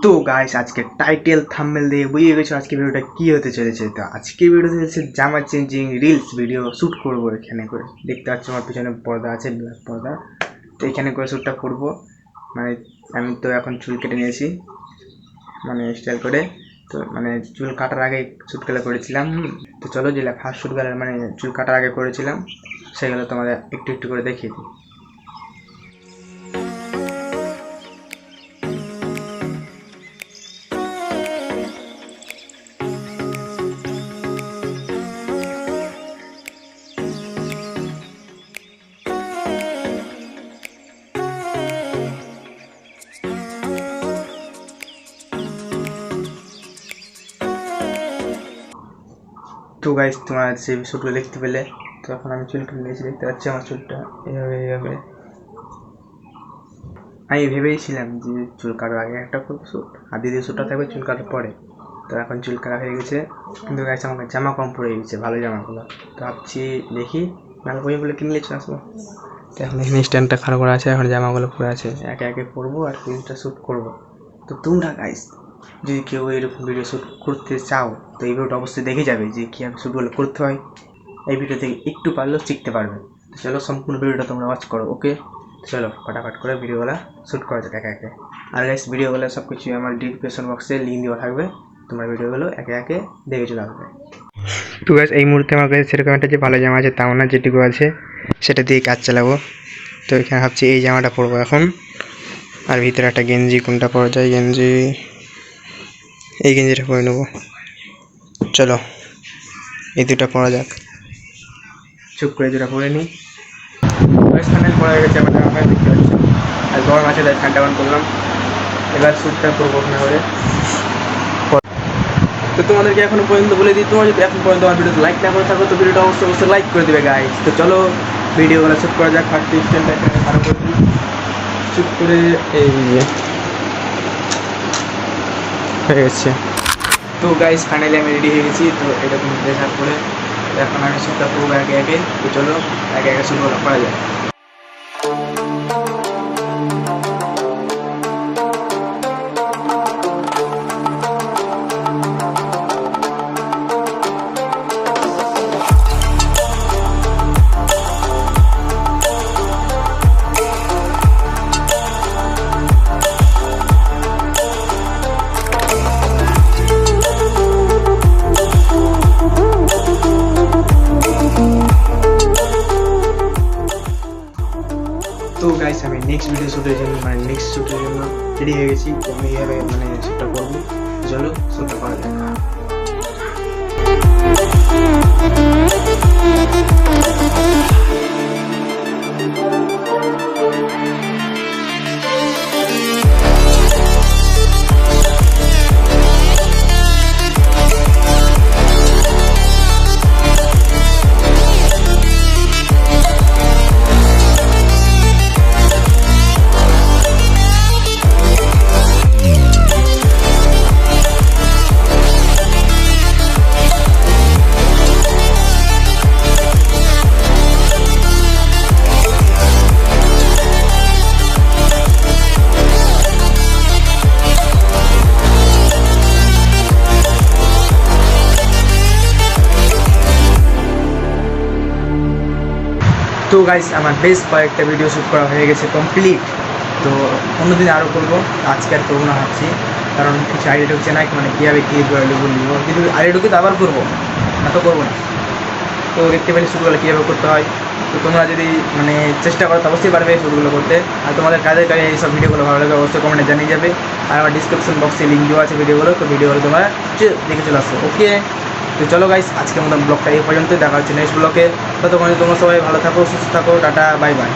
তো গাইস, আজকে title thumbnail দিয়ে বুঝে গেছো আজকে ভিডিওটা কি হতে চলেছে। তো আজকে ভিডিওতে হচ্ছে জামা চেঞ্জিং রিলস ভিডিও শ্যুট করবো। এখানে করে দেখতে পাচ্ছ আমার পিছনে পর্দা আছে, ব্ল্যাক পর্দা। তো এখানে করে শ্যুটটা করবো। মানে আমি তো এখন চুল কেটে নিয়েছি, মানে স্টাইল করে। তো মানে চুল কাটার আগে শ্যুটগুলো করেছিলাম। তো চলো, যেটা ফার্স্ট শ্যুটগুলো মানে চুল কাটার আগে করেছিলাম সেগুলো তোমাদের একটু একটু করে দেখিয়ে দিই। তো গাইস, তোমার সেই শ্যুটগুলো দেখতে পেলে। তো এখন আমি চুল কেটে নিয়েছি, দেখতে পাচ্ছি আমার চুলটা এইভাবে। আমি ভেবেইছিলাম যে চুল কাটার আগে একটা করবো শ্যুট, আর দ্বিতীয় শ্যুটটা থাকবে চুল কাটার পরে। তো এখন চুল কাটা হয়ে গেছে, কিন্তু গাইস আমাকে জামা কম পরে গেছে, ভালো জামাগুলো। তো ভাবছি দেখি ভালো বইগুলো কিনলে চলে আসবো। তো এখন এখানে স্ট্যান্ডটা খারাপ করা আছে, এখন জামাগুলো পরে আছে, একে একে পরবো আর রিলসটা শ্যুট করবো। তো তোমরা গাইস যদি কেউ এরকম ভিডিও শ্যুট করতে চাও তো এই ভিডিওটা অবশ্যই দেখে যাবে যে কীভাবে শ্যুটগুলো করতে হয়। এই ভিডিও থেকে একটু পারলেও শিখতে পারবে। তো চলো, সম্পূর্ণ ভিডিওটা তোমরা ওয়াচ করো। ওকে, চলো ফটাফট করে ভিডিওগুলো শ্যুট করা যাক একে একে। আর গাইস, ভিডিওগুলো সব কিছু আমার ডিসক্রিপশন বক্সে লিঙ্ক দেওয়া থাকবে, তোমরা ভিডিওগুলো একে একে দেখে চলে আসবে। তো গাইস, এই মুহূর্তে আমার কাছে সেরকম একটা যে ভালো জামা আছে তাও না, যেটুকু আছে সেটা দিয়ে কাজ চালাবো। তো এখানে ভাবছি এই জামাটা পরবো এখন, আর ভিতরে একটা গেঞ্জি, কোনটা পরা যায় গেঞ্জি, এই গেঞ্জিটা পরে নেবো। চলো এই দুটা পরা যাক, চুপ করে দুটা পরে নিই। ফাইনাল পড়া হয়ে গেছে আমার জামা, দেখতে পাচ্ছি। আর গরম আছে তাই ফ্যানটা অন করলাম। এবার শ্যুটটা করবো ওখানে করে। তো তোমাদেরকে এখনো পর্যন্ত বলে দিই, তোমরা যদি এখন পর্যন্ত আমার ভিডিওতে লাইক না করে থাকো তো ভিডিওটা অবশ্যই লাইক করে দেবে গাইস। তো চলো ভিডিওগুলো শ্যুট করা যাক। ফার্স্ট স্ট্যান্ডটা এখানে ভালো করে দিই, শ্যুট করে এই হয়ে গেছে। তো গাইস, ফাইনালি আমি রেডি হয়ে গেছি। তো এরকম ড্রেস আপ করে এখন আমি শ্যুটটা করবো একে একে। তো চলো একে একে শ্যুটগুলো করা যায়। তো গাইস, আমি নেক্সট ভিডিও শ্যুটের জন্য মানে নেক্সট শ্যুটের জন্য রেডি হয়ে গেছি। তো আমি এইভাবে মানে শ্যুটটা করবো। চলো শ্যুটটা করা যাক। তো গাইস, আমার বেশ কয়েকটা ভিডিও শ্যুট করা হয়ে গেছে কমপ্লিট। তো অন্যদিন আরও করবো, আজকে আর করবো না ভাবছি, কারণ কিছু আইডিয়া ঢুকছে না, মানে কীভাবে কী বলবো। কিন্তু আইডিয়া ঢুকে তো আবার করবো না, তো করবো না। তো দেখতে পেলে শ্যুটগুলো কীভাবে করতে হয়। তো তোমরা যদি মানে চেষ্টা করো তো অবশ্যই পারবে শ্যুটগুলো করতে। আর তোমাদের কাজে কাজে এইসব ভিডিওগুলো ভালো লাগে অবশ্যই কমেন্টে জানিয়ে যাবে। আর আমার ডিসক্রিপশন বক্সে লিঙ্ক দেওয়া আছে ভিডিওগুলো, তো ভিডিওগুলো তোমরা দেখে চলে আসো। ওকে, তো চলো গাইস, আজকের মতো ব্লগটা এই পর্যন্ত। দেখা হচ্ছে নেক্সট ব্লগে। ততক্ষণে তোমরা সবাই ভালো থাকো, সুস্থ থাকো, টাটা, বাই বাই।